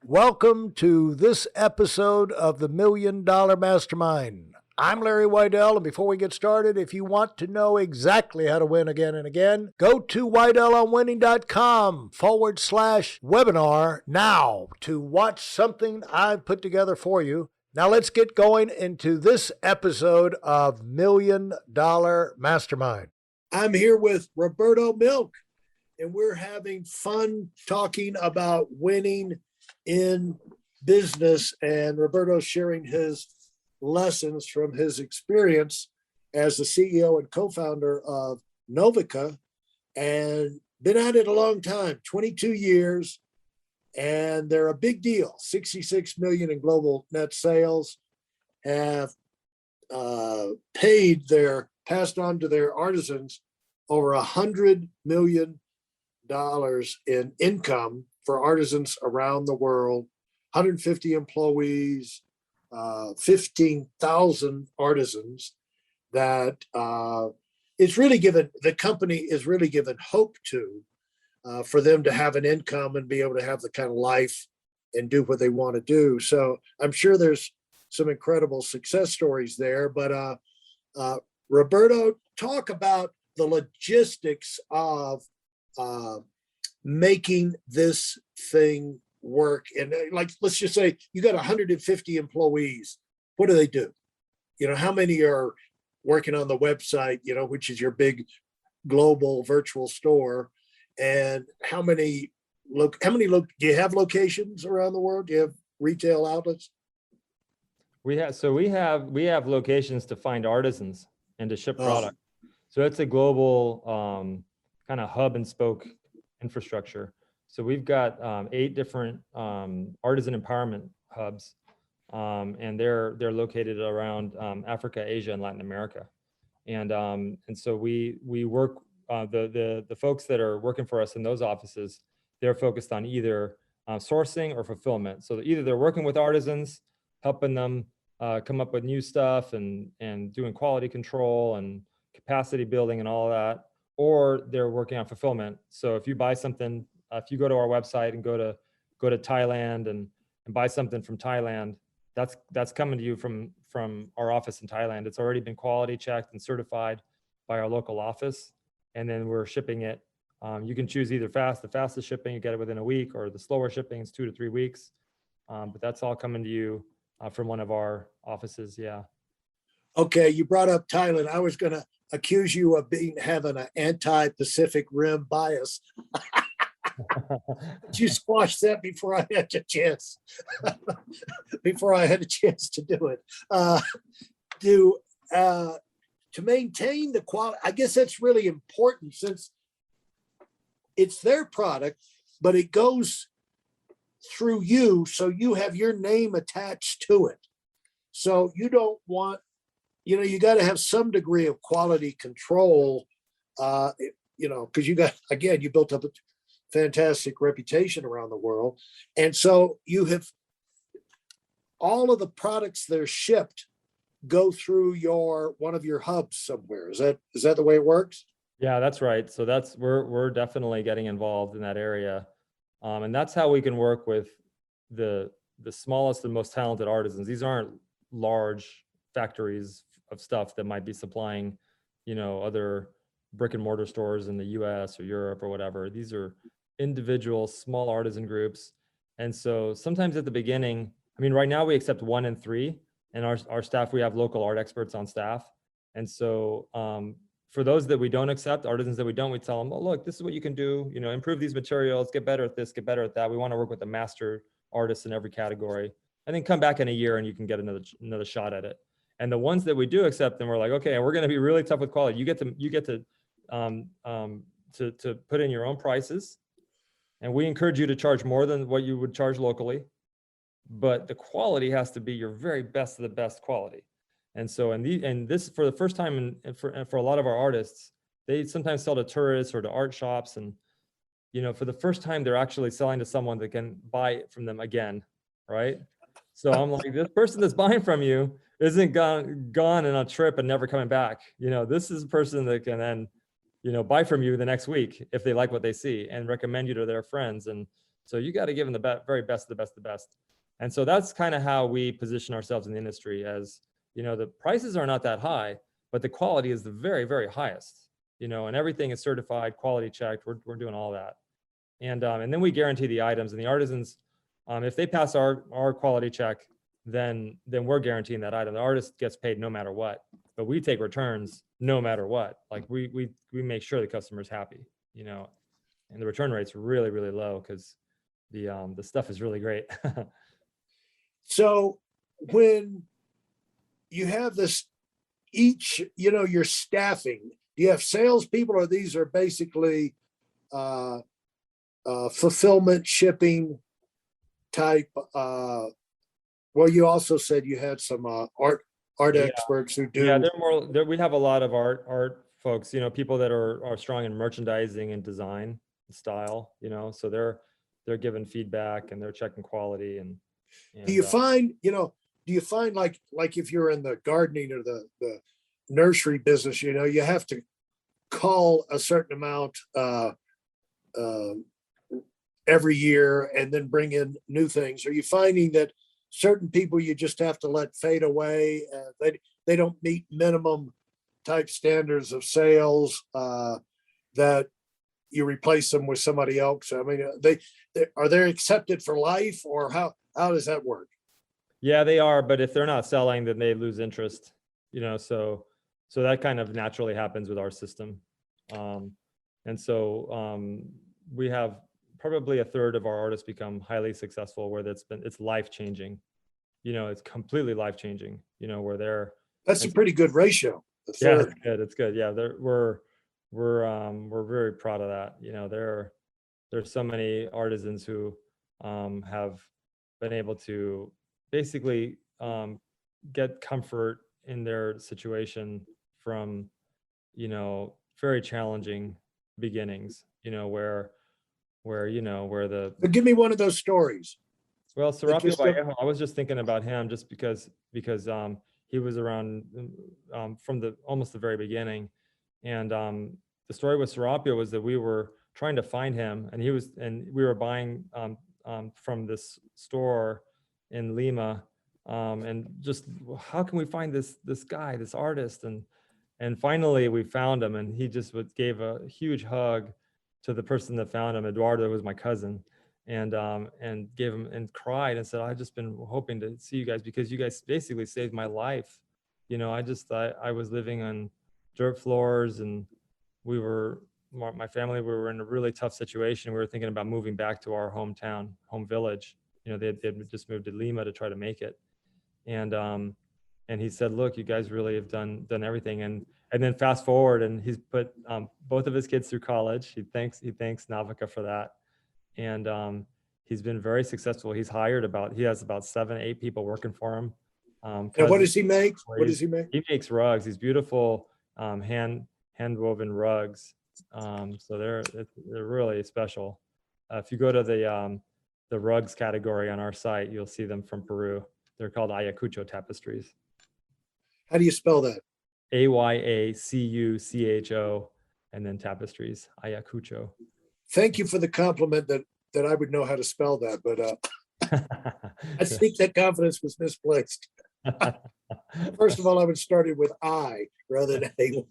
Welcome to this episode of the $1 Million Mastermind. I'm Larry Weidel, and before we get started, if you want to know exactly how to win again and again, go to weidelonwinning.com/webinar now to watch something I've put together for you. Now let's get going into this episode of $1 Million Mastermind. I'm here with Roberto Milk, and we're having fun talking about winning in business, and Roberto's sharing his lessons from his experience as the CEO and co-founder of NOVICA, and been at it a long time, 22 years, and they're a big deal. 66 million in global net sales, have passed on to their artisans over $100 million in income for artisans around the world, 150 employees, 15,000 artisans that it's really given, the company is really given hope to for them to have an income and be able to have the kind of life and do what they want to do. So I'm sure there's some incredible success stories there, but Roberto, talk about the logistics of making this thing work. And like, let's just say you got 150 employees. What do? How many are working on the website, which is your big global virtual store? And how many do you have locations around the world? Do you have retail outlets? We have locations to find artisans and to ship product. So it's a global kind of hub and spoke infrastructure. So we've got 8 different artisan empowerment hubs, and they're located around Africa, Asia, and Latin America. And so we work the folks that are working for us in those offices. They're focused on either sourcing or fulfillment. So either they're working with artisans, helping them come up with new stuff and doing quality control and capacity building and all of that, or they're working on fulfillment. So if you buy something, if you go to our website and go to Thailand and buy something from Thailand, that's coming to you from our office in Thailand. It's already been quality checked and certified by our local office, and then we're shipping it. You can choose either the fastest shipping, you get it within a week, or the slower shipping is 2 to 3 weeks. But that's all coming to you from one of our offices. Yeah. Okay, you brought up Thailand. I was going to accuse you of having an anti-Pacific Rim bias. You squashed that before I had a chance. Before I had a chance to do it. To maintain the quality, I guess that's really important since it's their product, but it goes through you, so you have your name attached to it. So you don't want, you got to have some degree of quality control, because you built up a fantastic reputation around the world. And so you have all of the products that are shipped go through one of your hubs somewhere. Is that the way it works? Yeah, that's right. So we're definitely getting involved in that area. And that's how we can work with the smallest and most talented artisans. These aren't large factories of stuff that might be supplying, other brick and mortar stores in the US or Europe or whatever. These are individual small artisan groups. And so sometimes at the beginning, right now we accept 1 in 3, and our staff, we have local art experts on staff. And so for those that we don't accept, artisans that we don't, we tell them, oh, look, this is what you can do, improve these materials, get better at this, get better at that. We want to work with a master artist in every category, and then come back in a year and you can get another shot at it. And the ones that we do accept, then we're like, okay, we're going to be really tough with quality. You get to put in your own prices, and we encourage you to charge more than what you would charge locally, but the quality has to be your very best of the best quality. And so, and this for the first time, for a lot of our artists, they sometimes sell to tourists or to art shops, and for the first time, they're actually selling to someone that can buy it from them again, right? So I'm like, this person that's buying from you isn't gone on a trip and never coming back. This is a person that can then, buy from you the next week if they like what they see and recommend you to their friends. And So you got to give them the very best of the best of the best. And so that's kind of how we position ourselves in the industry. As you know, the prices are not that high, but the quality is the very, very highest, you know, and everything is certified, quality checked. We're doing all that. And then we guarantee the items, and the artisans, if they pass our quality check, then we're guaranteeing that item. The artist gets paid no matter what, but we take returns no matter what. Like we make sure the customer's happy, you know, and the return rate's really, really low because the stuff is really great. So when you have this, each, you know, your staffing, do you have salespeople, or these are basically fulfillment, shipping type? Well, you also said you had some art Yeah. experts who do. Yeah, we have a lot of art folks, you know, people that are strong in merchandising and design and style, you know, so they're giving feedback and they're checking quality. And Do you find, you know, like if you're in the gardening or the nursery business, you know, you have to call a certain amount every year and then bring in new things? Are you finding that certain people you just have to let fade away? They don't meet minimum type standards of sales, that you replace them with somebody else? I mean, are they accepted for life, or how does that work? Yeah, they are, but if they're not selling, then they lose interest, you know, so that kind of naturally happens with our system. And so we have probably a third of our artists become highly successful, where it's life-changing, you know, it's completely life-changing, you know, where That's a pretty good ratio. Yeah, it's good. Yeah, we're very proud of that. You know, there's so many artisans who have been able to basically get comfort in their situation from, you know, very challenging beginnings, you know, where But give me one of those stories. well, Serapio Vallejo, I was just thinking about him just because he was around from almost the very beginning. And the story with Serapio was that we were trying to find him, and we were buying from this store in Lima, and just, how can we find this guy, this artist? And finally we found him, and he just gave a huge hug to the person that found him. Eduardo was my cousin, and gave him, and cried and said, I've just been hoping to see you guys because you guys basically saved my life. You know, I was living on dirt floors, and my family, we were in a really tough situation. We were thinking about moving back to our hometown, home village. You know, they'd just moved to Lima to try to make it. And he said, look, you guys really have done everything. And then fast forward, and he's put both of his kids through college. He thanks NOVICA for that. And he's been very successable. He has about 7-8 people working for him. And what does he make? He makes rugs. These beautiful hand woven rugs. So they're really special. If you go to the rugs category on our site, you'll see them from Peru. They're called Ayacucho tapestries. How do you spell that? Ayacucho, and then tapestries, Ayacucho. Thank you for the compliment that I would know how to spell that, but I think that confidence was misplaced. First of all, I would start it with I rather than A.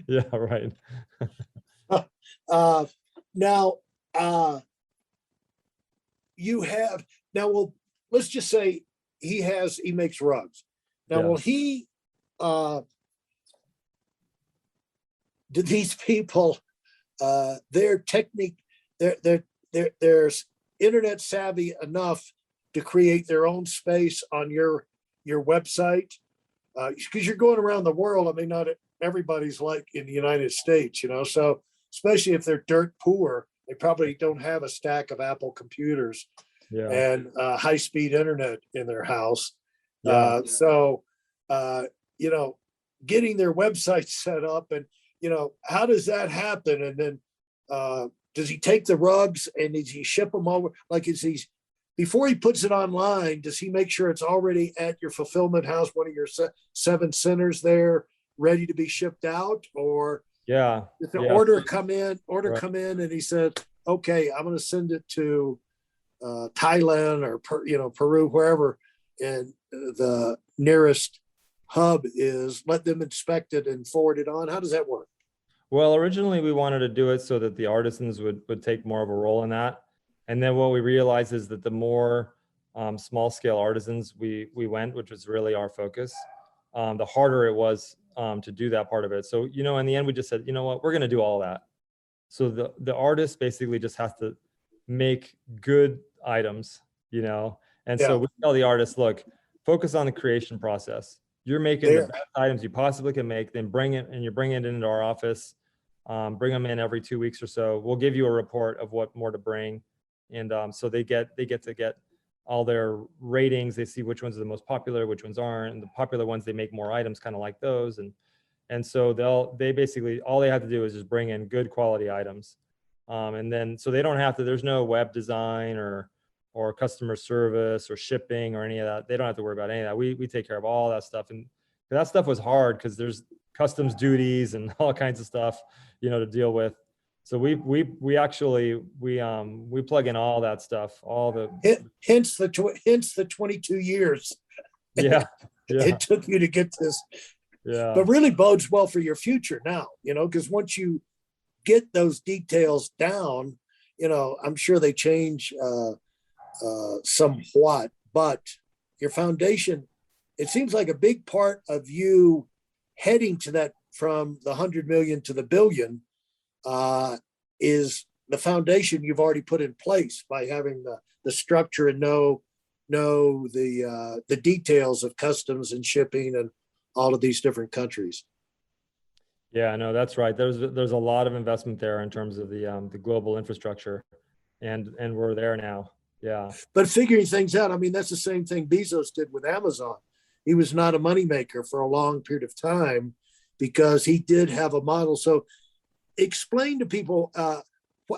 Yeah, right. Now, well, let's just say he makes rugs. Now, Yeah. will he, do these people, their technique, they're internet savvy enough to create their own space on your website? Because you're going around the world. I mean, not everybody's like in the United States, you know, so especially if they're dirt poor, they probably don't have a stack of Apple computers and high-speed internet in their house. So, you know, getting their website set up, and, you know, how does that happen? And then does he take the rugs and does he ship them over? Like, before he puts it online, does he make sure it's already at your fulfillment house, one of your 7 centers there, ready to be shipped out? Or does the order come in and he said, okay, I'm going to send it to Thailand or Peru, wherever, and the nearest hub is, let them inspect it and forward it on? How does that work? Well, originally we wanted to do it so that the artisans would take more of a role in that. And then what we realized is that the more small scale artisans we went, which was really our focus, the harder it was to do that part of it. So, in the end, we just said, you know what, we're going to do all that. So the artist basically just has to make good items, And so Yeah, we tell the artist, look, focus on the creation process. You're making the there. best items you possibly can make, then bring it, and you bring it into our office. Bring them in every 2 weeks or so. We'll give you a report of what more to bring. And so they get to get all their ratings. They see which ones are the most popular, which ones aren't. And the popular ones, they make more items kind of like those. And so they basically, all they have to do is just bring in good quality items. And then, so they don't have to, there's no web design or customer service or shipping or any of that. They don't have to worry about any of that. We take care of all that stuff. And that stuff was hard because there's customs duties and all kinds of stuff, to deal with. So we actually plug in all that stuff, all the Hence the 22 years yeah it took you to get this. yeah But really bodes well for your future now, because once you get those details down, I'm sure they change somewhat, but your foundation, it seems like a big part of you heading to that, from the 100 million to the billion, is the foundation you've already put in place by having the structure and know the details of customs and shipping and all of these different countries. Yeah, no, that's right. There's a lot of investment there in terms of the global infrastructure, and we're there now. Yeah. But figuring things out, I mean, that's the same thing Bezos did with Amazon. He was not a moneymaker for a long period of time because he did have a model. So explain to people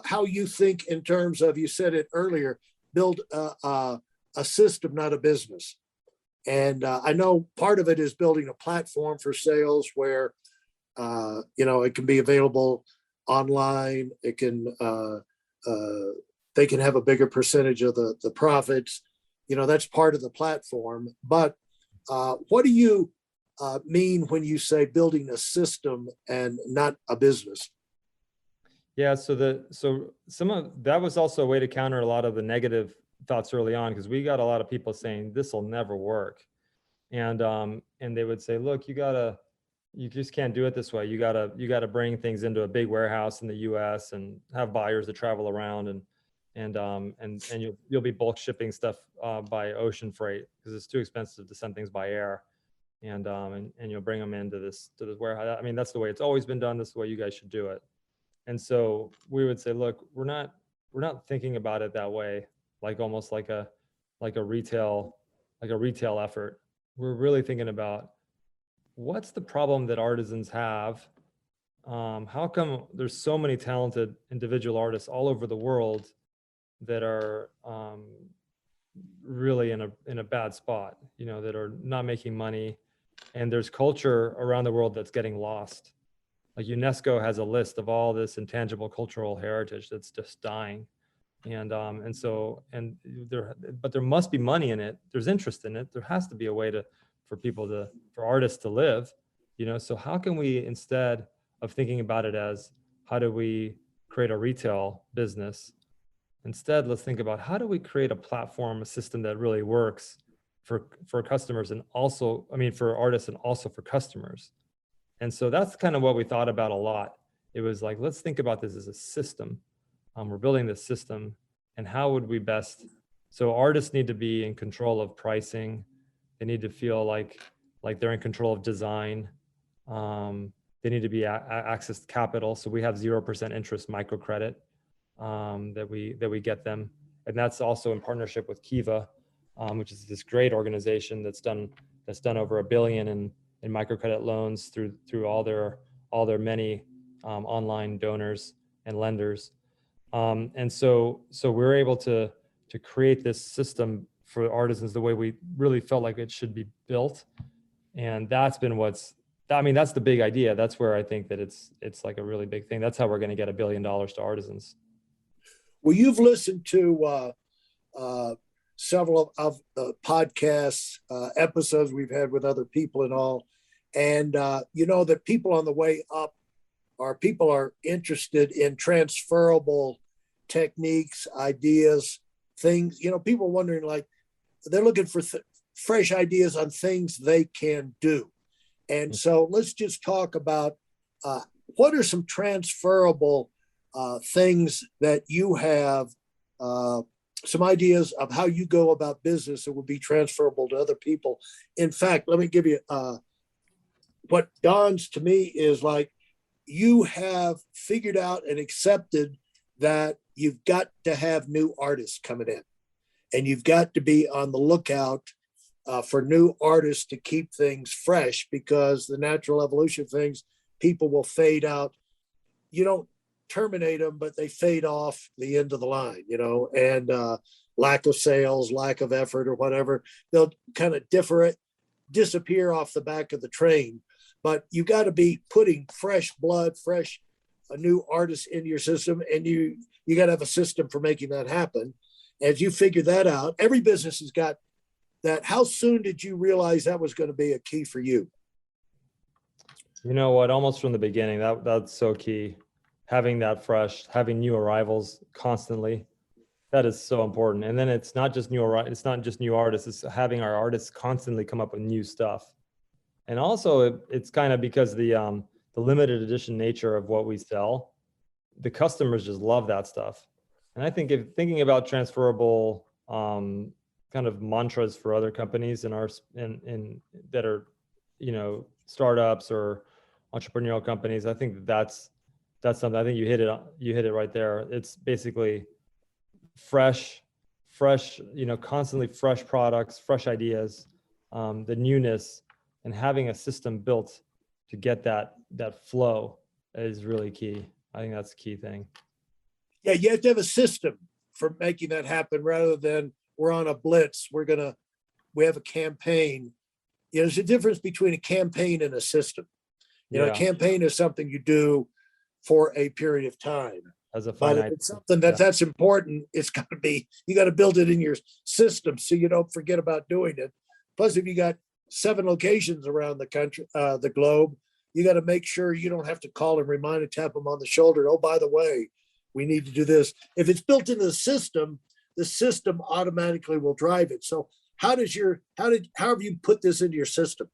how you think in terms of, you said it earlier, build a system, not a business. And I know part of it is building a platform for sales where, it can be available online. It can, they can have a bigger percentage of the profits. That's part of the platform. But what do you mean when you say building a system and not a business? Yeah, so some of that was also a way to counter a lot of the negative thoughts early on, because we got a lot of people saying this will never work, and they would say, look, you just can't do it this way. You gotta bring things into a big warehouse in the U.S. and have buyers that travel around, and you'll be bulk shipping stuff by ocean freight because it's too expensive to send things by air, and you'll bring them into this warehouse. I mean, that's the way it's always been done. This is the way you guys should do it. And so we would say, look, we're not thinking about it that way, like almost like a retail effort. We're really thinking about what's the problem that artisans have. How come there's so many talented individual artists all over the world that are really in a bad spot, that are not making money, and there's culture around the world that's getting lost. Like UNESCO has a list of all this intangible cultural heritage that's just dying, and there must be money in it. There's interest in it. There has to be a way for artists to live, So how can we, instead of thinking about it as how do we create a retail business, instead let's think about how do we create a platform, a system that really works for customers, and also, for artists and also for customers. And so that's kind of what we thought about a lot. It was like, let's think about this as a system. We're building this system, and how would we best? So artists need to be in control of pricing. They need to feel like they're in control of design. They need to be access to capital. So we have 0% interest microcredit that we get them, and that's also in partnership with Kiva, which is this great organization that's done over $1 billion in microcredit loans through all their many online donors and lenders, and so we're able to create this system for artisans the way we really felt like it should be built, and that's the big idea. That's where I think that it's like a really big thing. That's how we're going to get $1 billion to artisans. Well, you've listened to several of the podcasts, episodes we've had with other people and all. And you know that people on the way up people are interested in transferable techniques, ideas, things. You know, people are wondering, like, they're looking for fresh ideas on things they can do. And so let's just talk about what are some transferable things that you have, some ideas of how you go about business that would be transferable to other people. In fact, let me give you what dawns to me is like you have figured out and accepted that you've got to have new artists coming in, and you've got to be on the lookout for new artists to keep things fresh, because the natural evolution of things, people will fade out. You don't terminate them, but they fade off the end of the line, you know, and lack of sales, lack of effort or whatever, they'll kind of disappear off the back of the train. But you got to be putting fresh blood, a new artist into your system, and you got to have a system for making that happen. As you figure that out, every business has got that. How soon did you realize that was going to be a key for you? You know what? Almost from the beginning, that's so key. Having that fresh, having new arrivals constantly, that is so important. And then it's not just new artists, it's having our artists constantly come up with new stuff. And also it's kind of because the limited edition nature of what we sell, the customers just love that stuff. And I think if thinking about transferable kind of mantras for other companies in that are, you know, startups or entrepreneurial companies, I think that's something. I think you hit it right there. It's basically fresh, you know, constantly fresh products, fresh ideas, the newness, and having a system built to get that flow is really key. I think that's the key thing. Yeah, you have to have a system for making that happen rather than we're on a blitz. We have a campaign. You know, there's a difference between a campaign and a system. You know, a campaign is something you do for a period of time. As a finite, but if it's something that's important, it's got to be, you got to build it in your system so you don't forget about doing it. Plus, if you got 7 locations around the country, the globe, you got to make sure you don't have to call and remind and tap them on the shoulder. Oh, by the way, we need to do this. If it's built into the system automatically will drive it. So how have you put this into your system?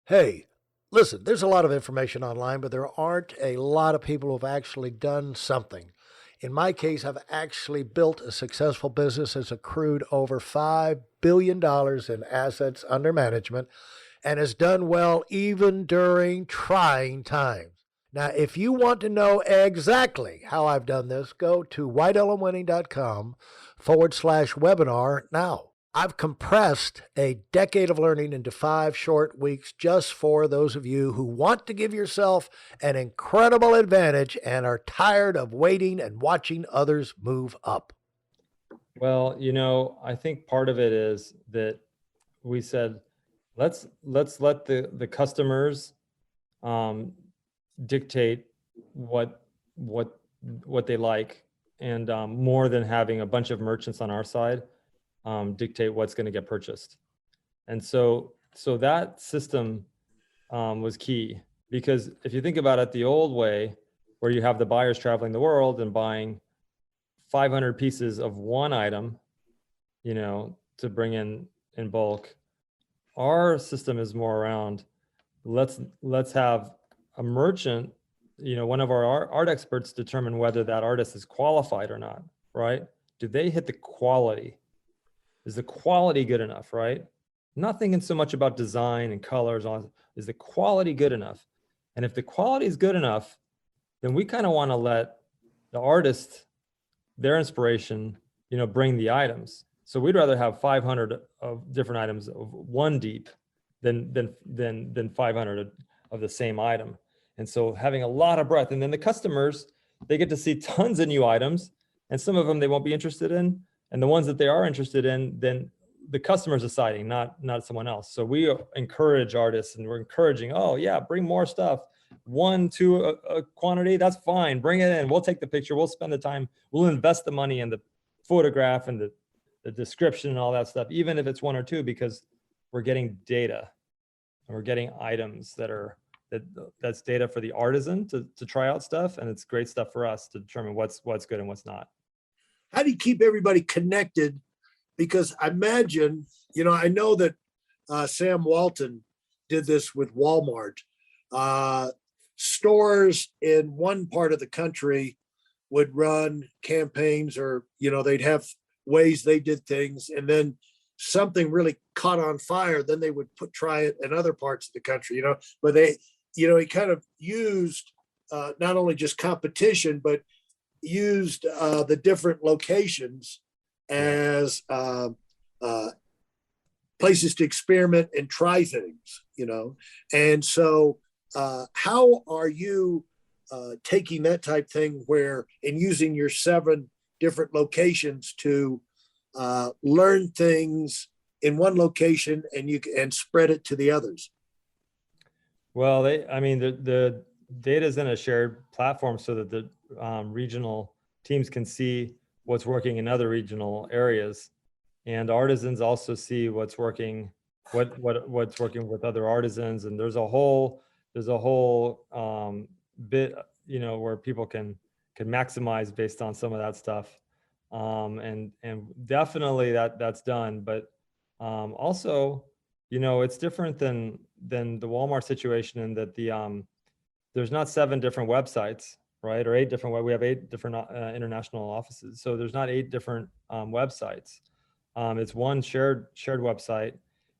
Hey, listen, there's a lot of information online, but there aren't a lot of people who've actually done something. In my case, I've actually built a successful business that's accrued over $5 billion in assets under management and has done well even during trying times. Now, if you want to know exactly how I've done this, go to whiteelementwinning.com/webinar now. I've compressed a decade of learning into 5 short weeks just for those of you who want to give yourself an incredible advantage and are tired of waiting and watching others move up. Well, you know, I think part of it is that we said, let's let the customers dictate what they like, and more than having a bunch of merchants on our side dictate what's going to get purchased. And so that system was key, because if you think about it the old way, where you have the buyers traveling the world and buying 500 pieces of one item, you know, to bring in bulk, our system is more around, let's have a merchant, you know, one of our art experts determine whether that artist is qualified or not, right? Do they hit the quality? Is the quality good enough, right? Not thinking so much about design and colors. Is the quality good enough? And if the quality is good enough, then we kind of want to let the artist, their inspiration, you know, bring the items. So we'd rather have 500 of different items of one deep than 500 of the same item. And so having a lot of breadth, and then the customers, they get to see tons of new items, and some of them they won't be interested in. And the ones that they are interested in, then the customer's deciding, not someone else. So we encourage artists, and we're encouraging, oh yeah, bring more stuff. one to a quantity, that's fine. Bring it in. We'll take the picture. We'll spend the time. We'll invest the money in the photograph and the description and all that stuff, even if it's one or two, because we're getting data and we're getting items that's data for the artisan to try out stuff. And it's great stuff for us to determine what's good and what's not. How do you keep everybody connected? Because I imagine, I know that Sam Walton did this with Walmart. Stores in one part of the country would run campaigns, or they'd have ways they did things, and then something really caught on fire, then they would try it in other parts of the country, but he kind of used not only just competition, but used the different locations as places to experiment and try things, and so how are you taking that type thing and using your 7 different locations to learn things in one location and spread it to the others? Well, the data is in a shared platform so that the regional teams can see what's working in other regional areas, and artisans also see what's working, what's working with other artisans. And there's a whole bit, where people can maximize based on some of that stuff. And definitely that's done. But also, it's different than the Walmart situation in that there's not 7 different websites, right? Or 8 different, we have 8 different international offices. So there's not 8 different websites. It's one shared website.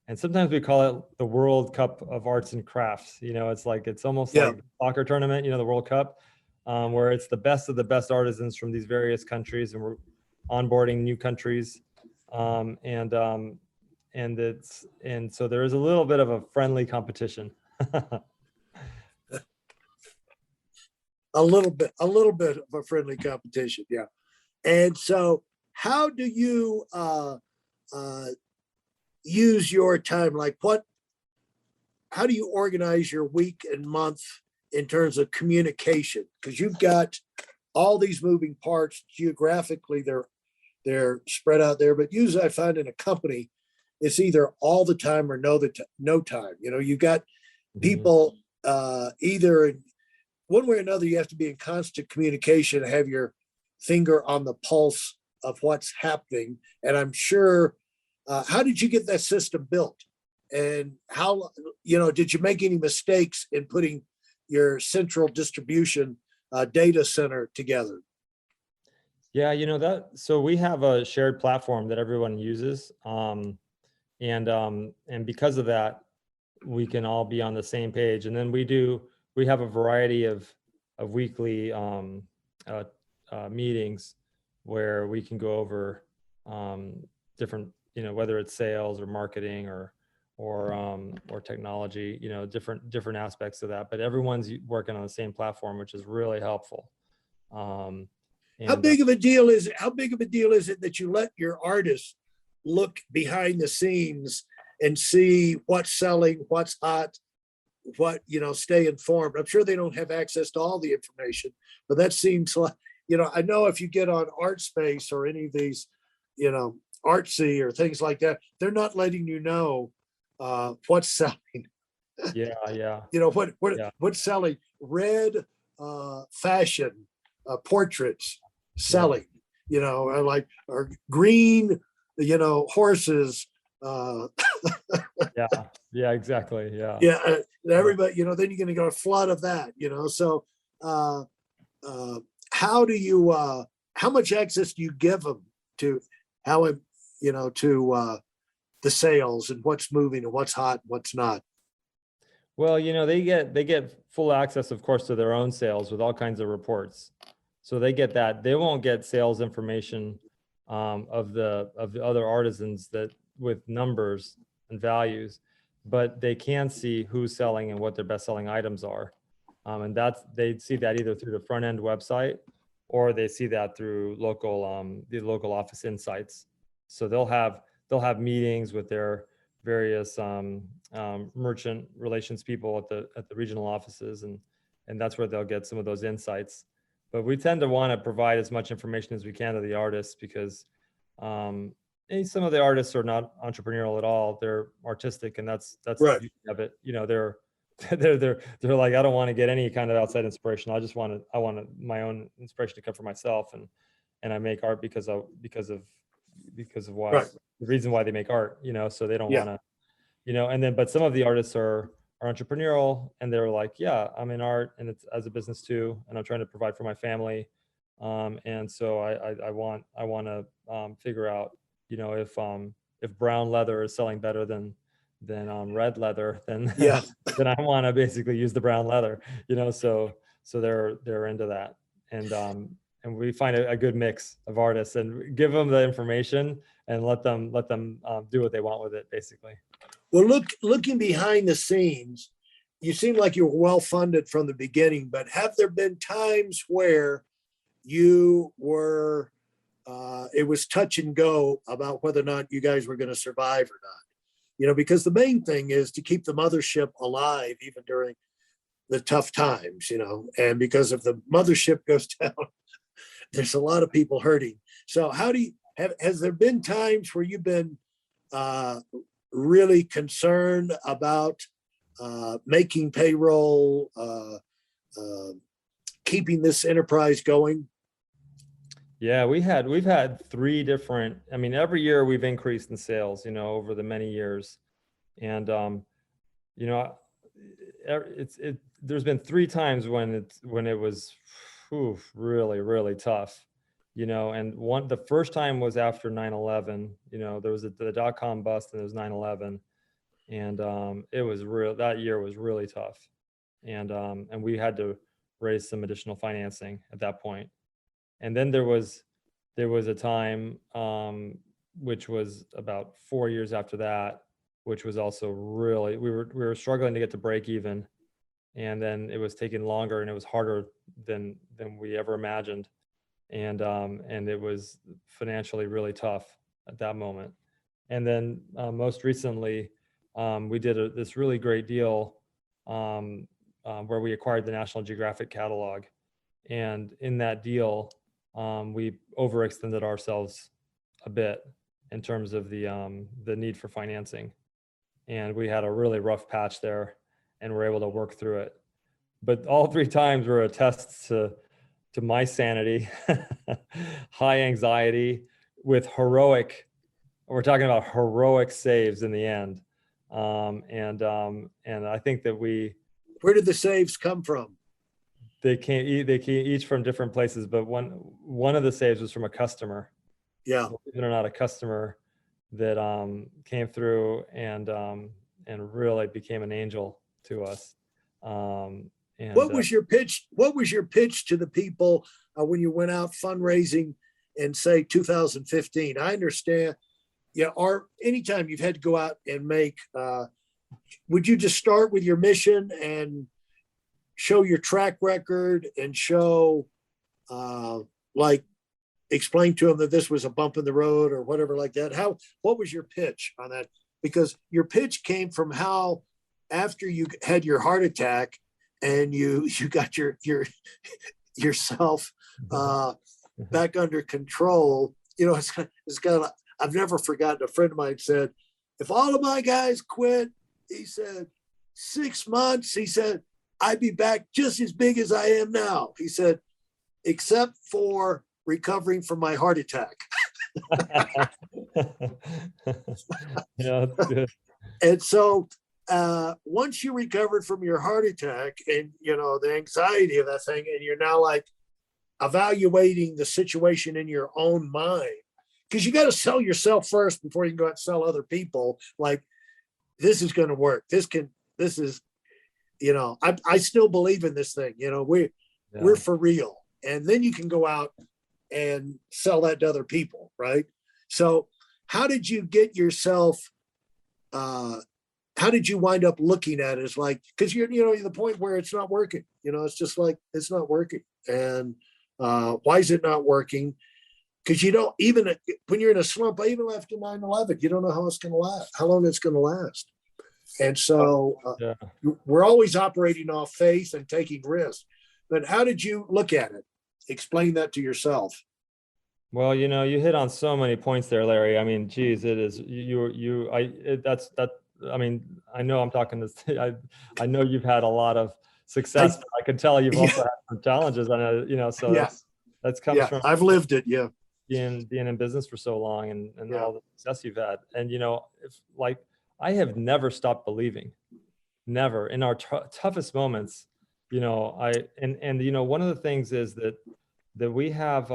And sometimes we call it the World Cup of Arts and Crafts. It's almost like the soccer tournament, the World Cup, where it's the best of the best artisans from these various countries, and we're onboarding new countries. And so there is a little bit of a friendly competition. A little bit of a friendly competition. Yeah. And so how do you use your time? How do you organize your week and month in terms of communication? Because you've got all these moving parts geographically, they're spread out there, but usually I find in a company, it's either all the time or no time. You've got people either in one way or another, you have to be in constant communication, have your finger on the pulse of what's happening. And I'm sure, how did you get that system built? And how, did you make any mistakes in putting your central distribution data center together? Yeah, so we have a shared platform that everyone uses. And because of that, we can all be on the same page. And then we have a variety of weekly meetings where we can go over different, whether it's sales or marketing or technology, different aspects of that. But everyone's working on the same platform, which is really helpful. How big of a deal is it that you let your artists look behind the scenes and see what's selling, what's hot, stay informed? I'm sure they don't have access to all the information, but that seems like, I know if you get on ArtSpace or any of these, Artsy or things like that, they're not letting you know what's selling. Yeah. What's selling? Red fashion portraits selling, or green, horses. Yeah, exactly. Yeah. Everybody, then you're going to get a flood of that, so how much access do you give them to to the sales and what's moving and what's hot and what's not? Well, they get full access, of course, to their own sales with all kinds of reports. So they get that. They won't get sales information of the other artisans that with numbers and values, but they can see who's selling and what their best selling items are. And they see that either through the front end website or they see that through the local office insights. So they'll have meetings with their various merchant relations people at the regional offices, and and that's where they'll get some of those insights. But we tend to want to provide as much information as we can to the artists, because some of the artists are not entrepreneurial at all. They're artistic, and that's Right. the beauty of it. They're they're like, I don't want to get any kind of outside inspiration. I want my own inspiration to come from myself, and I make art because of why, Right. the reason why they make art. So they don't Yeah. want to, and then, but some of the artists are entrepreneurial, and they're like, yeah, I'm in art and it's as a business too, and I'm trying to provide for my family. And so I want to figure out, if brown leather is selling better than red leather, then Yeah. then I want to basically use the brown leather, so they're into that. And we find a good mix of artists and give them the information and let them do what they want with it, basically. Well, looking behind the scenes, you seem like you were well funded from the beginning, but have there been times where you were, it was touch and go about whether or not you guys were going to survive or not? Because the main thing is to keep the mothership alive, even during the tough times, and because if the mothership goes down, there's a lot of people hurting. So has there been times where you've been really concerned about making payroll, keeping this enterprise going? Yeah, we've had 3 different, every year we've increased in sales, over the many years. And, there's been 3 times when it was really, really tough, and the first time was after 9/11. There was the dot-com bust, and there was 9/11. And it was that year was really tough. And we had to raise some additional financing at that point. And then there was a time, which was about 4 years after that, which was also really, we were struggling to get to break even. And then it was taking longer, and it was harder than we ever imagined. And it was financially really tough at that moment. And then most recently, we did this really great deal where we acquired the National Geographic catalog. And in that deal, we overextended ourselves a bit in terms of the need for financing. And we had a really rough patch there, and we're able to work through it. But all 3 times were a test to my sanity, high anxiety, with we're talking about heroic saves in the end. And I think that where did the saves come from? They came each from different places, but one of the saves was from a customer. Yeah. Believe it or not, a customer that came through and really became an angel to us. What was your pitch? What was your pitch to the people when you went out fundraising in, say, 2015? I understand, or anytime you've had to go out and make, would you just start with your mission and show your track record and show, explain to them that this was a bump in the road or whatever like that? What was your pitch on that? Because your pitch came from how, after you had your heart attack and you got yourself back under control, it's kind of, I've never forgotten, a friend of mine said, if all of my guys quit, he said, 6 months, he said, I'd be back just as big as I am now. He said, except for recovering from my heart attack. Yeah, that's good. And so once you recovered from your heart attack and, the anxiety of that thing, and you're now evaluating the situation in your own mind, because you got to sell yourself first before you can go out and sell other people. This is going to work. I still believe in this thing. We're for real. And then you can go out and sell that to other people, right? So how did you get yourself, how did you wind up looking at it as because you're the point where it's not working, it's just it's not working. And why is it not working? Because you don't, even when you're in a slump, even after 9/11, you don't know how it's going to last, how long it's going to last. And so Yeah. we're always operating off faith and taking risks. But how did you look at it? Explain that to yourself. Well, you hit on so many points there, Larry. I mean, geez, it is that's that. I mean, I know I'm talking this. I know you've had a lot of success, but I can tell you've also had some challenges. And so that's comes from I've lived it. Yeah, being in business for so long and Yeah. all the success you've had. And if like I have never stopped believing, never in our toughest moments. One of the things is that we have.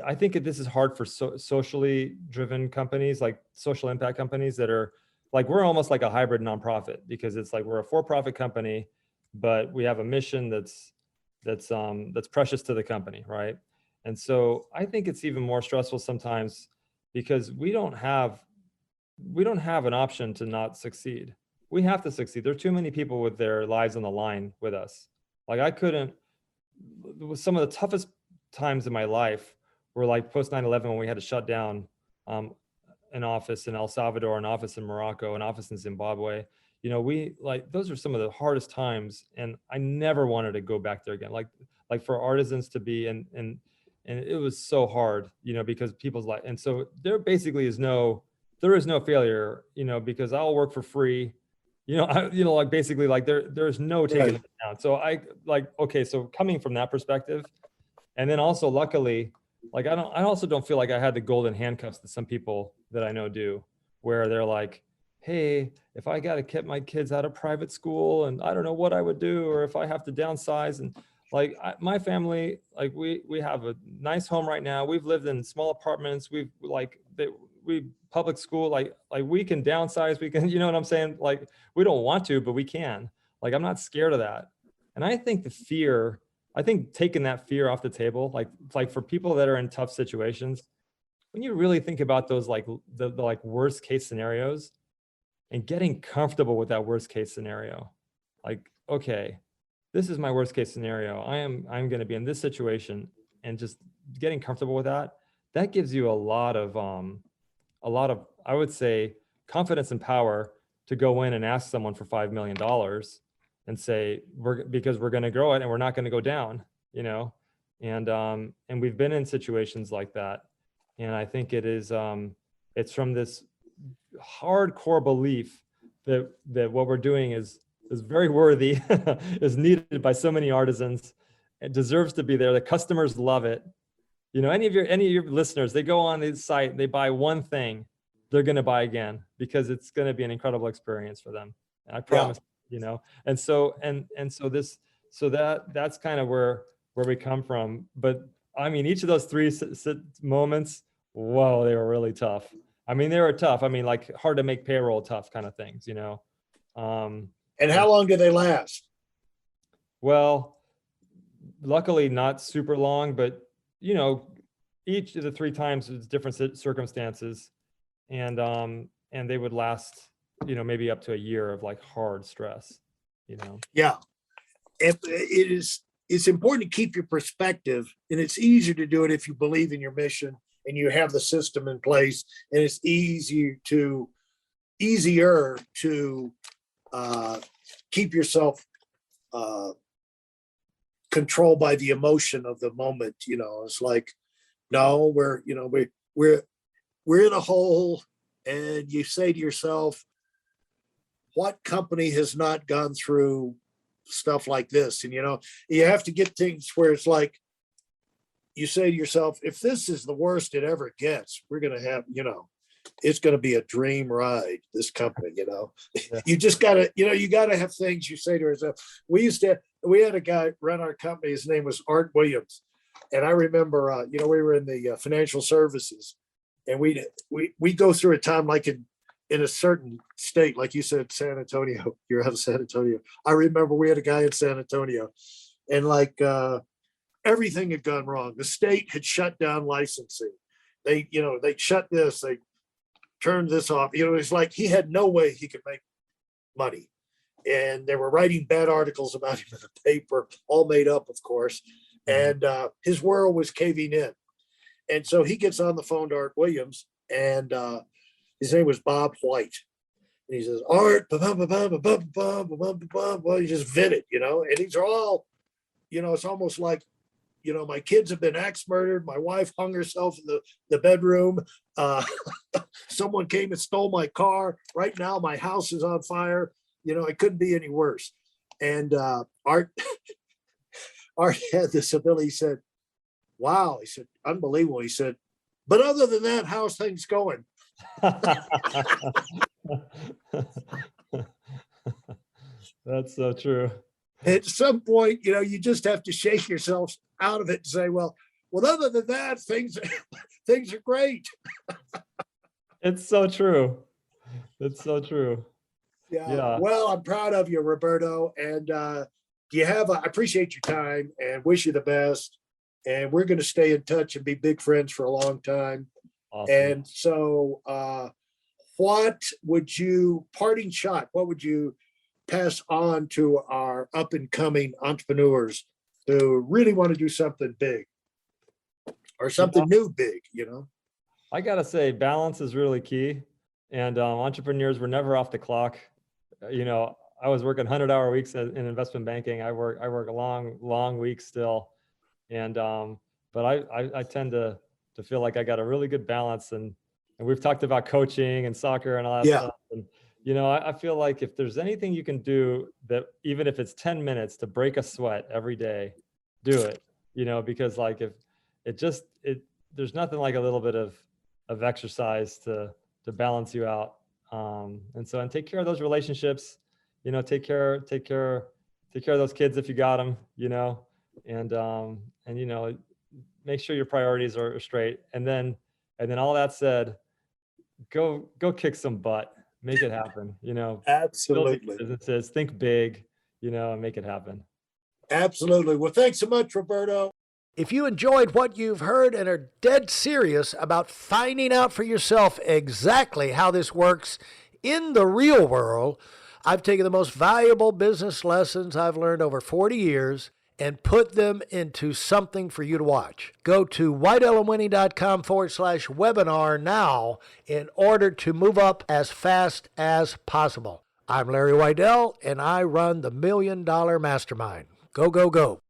I think this is hard for socially driven companies, like social impact companies that are like, we're almost like a hybrid nonprofit, because it's like we're a for-profit company, but we have a mission that's precious to the company, right? And so I think it's even more stressful sometimes because we don't have an option to not succeed. We have to succeed. There are too many people with their lives on the line with us. Like I couldn't, with some of the toughest times in my life were like post 9/11, when we had to shut down an office in El Salvador, an office in Morocco, an office in Zimbabwe. We like, those are some of the hardest times, and I never wanted to go back there again. Like for artisans to be and it was so hard, because people's life. And so there basically is no failure, because I'll work for free. Like basically like there's no taking it down. So I like, okay, so coming from that perspective, and then also luckily, like I also don't feel like I had the golden handcuffs that some people that I know do, where they're like, hey, if I got to keep my kids out of private school and I don't know what I would do, or if I have to downsize. And like my family, like we have a nice home right now. We've lived in small apartments. We public school, like we can downsize. We can, you know what I'm saying? Like we don't want to, but we can. Like I'm not scared of that. And I think taking that fear off the table, like for people that are in tough situations, when you really think about those, like the like worst case scenarios, and getting comfortable with that worst case scenario, like, okay, this is my worst case scenario. I'm going to be in this situation, and just getting comfortable with that gives you a lot of, I would say, confidence and power to go in and ask someone for $5 million and say, because we're going to grow it and we're not going to go down, and we've been in situations like that. And I think it's from this hardcore belief that what we're doing is very worthy, is needed by so many artisans, it deserves to be there. The customers love it. Any of your listeners, they go on the site, they buy one thing, they're going to buy again, because it's going to be an incredible experience for them. And I promise, and so that's kind of where we come from. But I mean, each of those three moments, whoa, they were really tough. I mean, they were tough. I mean, like hard to make payroll tough kind of things, And how long do they last? Well, luckily not super long, but each of the three times it's different circumstances, and they would last, maybe up to a year of like hard stress, Yeah, it's important to keep your perspective, and it's easier to do it if you believe in your mission and you have the system in place, and it's easier to keep yourself controlled by the emotion of the moment. It's like, no, we're in a hole, and you say to yourself, what company has not gone through stuff like this? And you have to get things where it's like, you say to yourself, if this is the worst it ever gets, we're going to have, it's going to be a dream ride, this company. Yeah. You just got to, you got to have things you say to yourself. We had a guy run our company. His name was Art Williams. And I remember, we were in the financial services, and we go through a time like in a certain state, like you said, San Antonio. You're out of San Antonio. I remember we had a guy in San Antonio, and like everything had gone wrong. The state had shut down licensing. They shut this. They turned this off. It's like he had no way he could make money, and they were writing bad articles about him in the paper, all made up, of course. And his world was caving in. And so he gets on the phone to Art Williams, and his name was Bob White. And he says, Art, well, he just vented, and these are all, it's almost like, my kids have been axe murdered. My wife hung herself in the bedroom. Someone came and stole my car. Right now, my house is on fire. It couldn't be any worse. And Art had this ability. He said, wow. He said, unbelievable. He said, but other than that, how's things going? That's so true. At some point, you just have to shake yourself out of it and say, well, other than that, things are great. It's so true. It's so true. Yeah. Well, I'm proud of you, Roberto. And I appreciate your time and wish you the best. And we're going to stay in touch and be big friends for a long time. Awesome. And so what would you pass on to our up and coming entrepreneurs who really want to do something big or something new big, I got to say, balance is really key. And entrepreneurs were never off the clock. I was working 100-hour weeks in investment banking. I work long weeks still. And, but I tend to feel like I got a really good balance, and we've talked about coaching and soccer and all that stuff. And, I feel like if there's anything you can do, that even if it's 10 minutes to break a sweat every day, do it, because like there's nothing like a little bit of exercise to balance you out. And take care of those relationships, take care of those kids if you got them, and make sure your priorities are straight. And then all that said, go kick some butt, make it happen, Absolutely. Build businesses, think big, and make it happen. Absolutely. Well, thanks so much, Roberto. If you enjoyed what you've heard and are dead serious about finding out for yourself exactly how this works in the real world, I've taken the most valuable business lessons I've learned over 40 years and put them into something for you to watch. Go to whiteelemwinning.com/webinar now in order to move up as fast as possible. I'm Larry Weidel, and I run the $1 Million Mastermind. Go, go, go.